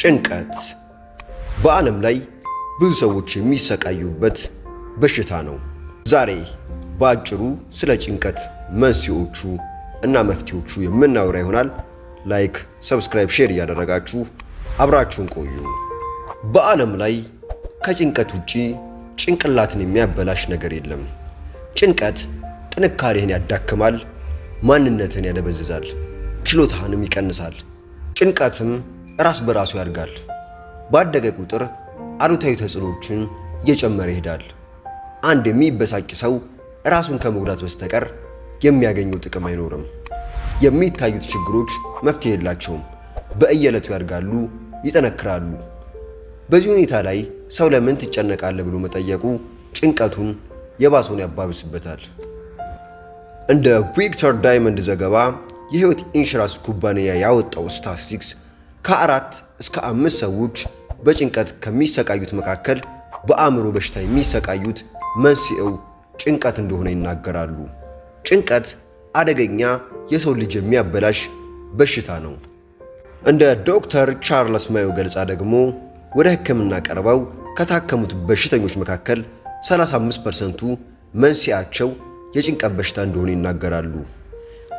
ጭንቀት በዓለም ላይ ብዙ ሰዎች የሚሰቃዩበት በሽታ ነው። ዛሬ በአጭሩ ስለ ጭንቀት መንስኤዎቹ እና መፍትሄዎቹ የምናወራ ይሆናል። ላይክ፣ ሰብስክራይብ፣ ሼር እያደረጋችሁ አብራችሁን ቆዩ። በዓለም ላይ ከጭንቀት ውጪ ጭንቅላትን የሚያበላሽ ነገር የለም። ጭንቀት ጥንካሬህን ያዳክማል፣ ማንነትህን ያደበዝዛል፣ ችሎታህንም ይቀንሳል። ጭንቀትም ራስ በራሱ ያድጋል። ባደገ ቁጥር አሉታዊ ተጽዕኖችን እየጨመረ ይሄዳል። አንድ የሚበሳጭ ሰው ራሱን ከመጉዳት በስተቀር የሚያገኘው ጥቅም አይኖርም። የሚታዩት ችግሮች መፍትሄ የላቸውም። በየዕለቱ ያድጋሉ፣ ይጠነክራሉ። በዚህ ሁኔታ ላይ ሰው ለምን ትጨነቃለህ ብሎ መጠየቁ ጭንቀቱን የባሰውን ያባብስበታል። እንደ ቪክተር ዳይመንድ ዘገባ የህይወት ኢንሹራንስ ኩባንያ ያወጣው ስታቲስቲክስ ከ4 እስከ 5 ሰዎች በጭንቀት ከሚሰቃዩት መካከል በአእምሮ በሽታ የሚሰቃዩት መንስኤው ጭንቀት እንደሆነ ይናገራሉ። ጭንቀት አደገኛ የሰው ልጅ የሚያበላሽ በሽታ ነው። እንደ ዶክተር ቻርልስ ማዮ ገልጻ ደግሞ ወደ ሕክምና ቀርበው ከታከሙት በሽተኞች መካከል 35%ቱ መንስኤያቸው የጭንቀት በሽታ እንደሆነ ይናገራሉ።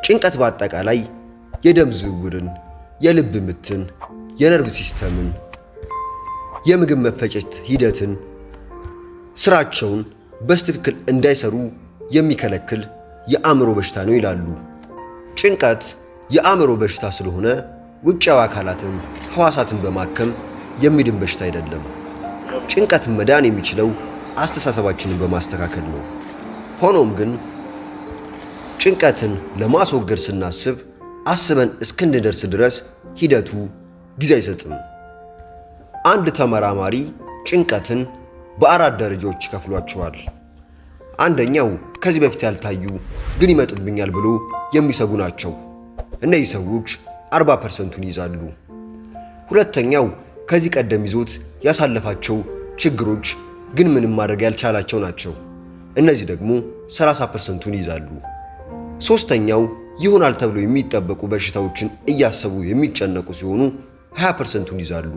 ጭንቀት በአጠቃላይ የደም ዝውውርን፣ የልብ ምትን፣ የነርቭ ሲስተምን፣ የምግብ መፈጨት ሂደትን፣ ስራቸውን በትክክል እንዳይሰሩ የሚከለክል የአእምሮ በሽታ ነው ይላሉ። ጭንቀት የአእምሮ በሽታ ስለሆነ ውጫዊ አካላትን፣ ህዋሳትን በማከም የሚድን በሽታ አይደለም። ጭንቀትን መዳን የሚችለው አስተሳሰባችንን በማስተካከል ነው። ሆኖም ግን ጭንቀትን ለማስወገድ ስናስብ አስበን እስክንደርስ ድረስ ሂደቱ ጊዜ አይሰጥም። አንድ ተመራማሪ ጭንቀትን በ4 ደረጃዎች ይከፍሏቸዋል። አንደኛው ከዚህ በፊት ያልታዩ ግን ይመጡብኛል ብሎ የሚሰጉ ናቸው። እነዚህ ሰዎች 40%ቱን ይይዛሉ። ሁለተኛው ከዚህ ቀደም ይዞት ያሳለፋቸው ችግሮች ግን ምንም ማድረግ ያልቻላቸው ናቸው። እነዚህ ደግሞ 30%ቱን ይይዛሉ። ሶስተኛው ይሆናል ተብሎ የሚጠበቁ በሽታዎችን እያሰቡ የሚጨነቁ ሲሆኑ 20%ቱን ይዛሉ።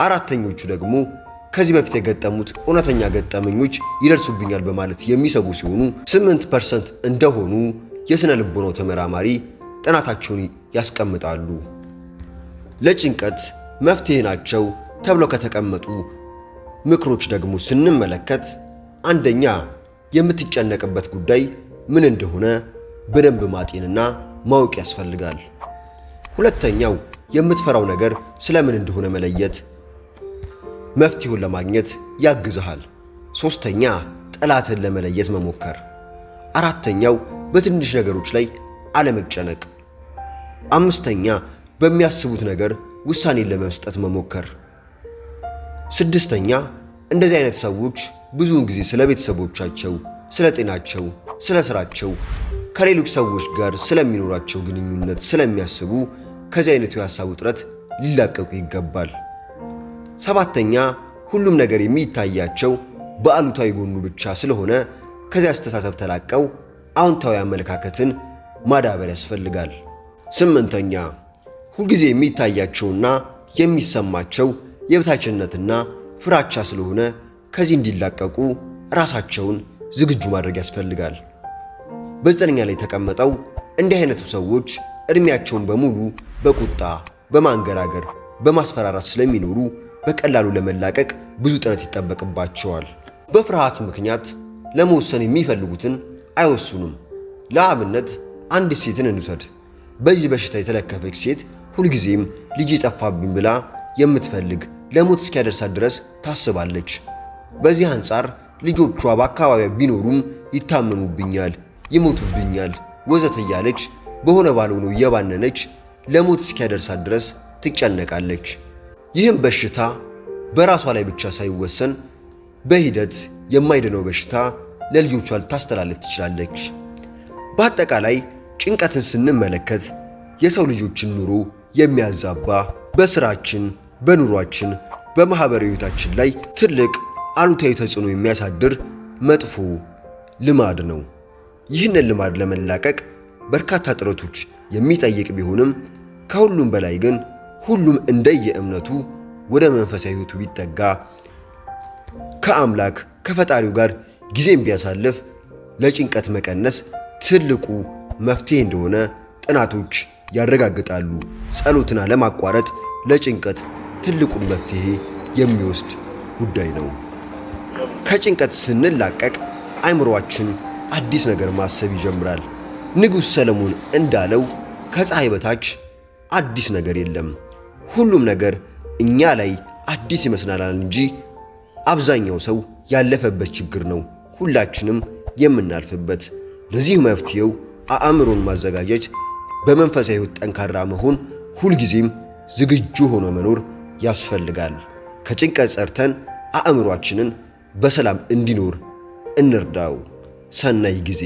አራተኞቹ ደግሞ ከዚህ በፊት የገጠሙት እውነተኛ ገጠመኞች ይደርሱብኛል በማለት የሚሰጉ ሲሆኑ 8% እንደሆኑ የሥነ ልቦናው ተመራማሪ ጥናታቸውን ያስቀምጣሉ። ለጭንቀት መፍትሄ ናቸው ተብለው ከተቀመጡ ምክሮች ደግሞ ስንመለከት አንደኛ የምትጨነቅበት ጉዳይ ምን እንደሆነ በደንብ ማጤንና ማወቅ ያስፈልጋል። ሁለተኛው የምትፈራው ነገር ስለምን እንደሆነ መለየት መፍትሄውን ለማግኘት ያግዝሃል። ሶስተኛ ጠላትን ለመለየት መሞከር። አራተኛው በትንሽ ነገሮች ላይ አለመጨነቅ። አምስተኛ በሚያስቡት ነገር ውሳኔን ለመስጠት መሞከር። ስድስተኛ እንደዚህ አይነት ሰዎች ብዙውን ጊዜ ስለ ቤተሰቦቻቸው፣ ስለ ጤናቸው፣ ስለ ስራቸው ከሌሎች ሰዎች ጋር ስለሚኖራቸው ግንኙነት ስለሚያስቡ ከዚህ አይነቱ የሐሳብ ውጥረት ሊላቀቁ ይገባል። ሰባተኛ ሁሉም ነገር የሚታያቸው በአሉታዊ ጎኑ ብቻ ስለሆነ ከዚህ አስተሳሰብ ተላቀው አዎንታዊ አመለካከትን ማዳበር ያስፈልጋል። ስምንተኛ ሁልጊዜ የሚታያቸውና የሚሰማቸው የበታችነትና ፍራቻ ስለሆነ ከዚህ እንዲላቀቁ ራሳቸውን ዝግጁ ማድረግ ያስፈልጋል። በዘጠነኛ ላይ የተቀመጠው እንዲህ አይነቱ ሰዎች እድሜያቸውን በሙሉ በቁጣ፣ በማንገራገር፣ በማስፈራራት ስለሚኖሩ በቀላሉ ለመላቀቅ ብዙ ጥረት ይጠበቅባቸዋል። በፍርሃት ምክንያት ለመወሰን የሚፈልጉትን አይወስኑም። ለአብነት አንዲት ሴትን እንውሰድ። በዚህ በሽታ የተለከፈች ሴት ሁልጊዜም ልጅ ጠፋብኝ ብላ የምትፈልግ ለሞት እስኪያደርሳት ድረስ ታስባለች። በዚህ አንጻር ልጆቿ በአካባቢያ ቢኖሩም ይታመሙብኛል፣ ይሞቱብኛል ወዘተ እያለች በሆነ ባልሆነው እየባነነች ለሞት እስኪያደርሳት ድረስ ትጨነቃለች። ይህም በሽታ በራሷ ላይ ብቻ ሳይወሰን በሂደት የማይድነው በሽታ ለልጆቿ ልታስተላልፍ ትችላለች። በአጠቃላይ ጭንቀትን ስንመለከት የሰው ልጆችን ኑሮ የሚያዛባ፣ በስራችን፣ በኑሯችን፣ በማህበራዊ ህይወታችን ላይ ትልቅ አሉታዊ ተጽዕኖ የሚያሳድር መጥፎ ልማድ ነው። ይህንን ልማድ ለመላቀቅ በርካታ ጥረቶች የሚጠይቅ ቢሆንም ከሁሉም በላይ ግን ሁሉም እንደየእምነቱ ወደ መንፈሳዊ ሕይወቱ ቢጠጋ ከአምላክ ከፈጣሪው ጋር ጊዜም ቢያሳልፍ ለጭንቀት መቀነስ ትልቁ መፍትሄ እንደሆነ ጥናቶች ያረጋግጣሉ። ጸሎትን አለማቋረጥ ለጭንቀት ትልቁን መፍትሄ የሚወስድ ጉዳይ ነው። ከጭንቀት ስንላቀቅ አእምሮአችን አዲስ ነገር ማሰብ ይጀምራል። ንጉሥ ሰለሞን እንዳለው ከፀሐይ በታች አዲስ ነገር የለም። ሁሉም ነገር እኛ ላይ አዲስ ይመስላል እንጂ አብዛኛው ሰው ያለፈበት ችግር ነው ሁላችንም የምናልፍበት። ለዚህ መፍትሄው አእምሮን ማዘጋጀት፣ በመንፈሳዊ ሕይወት ጠንካራ መሆን፣ ሁልጊዜም ዝግጁ ሆኖ መኖር ያስፈልጋል። ከጭንቀት ጸርተን አእምሮአችንን በሰላም እንዲኖር እንርዳው። ሰናይ ጊዜ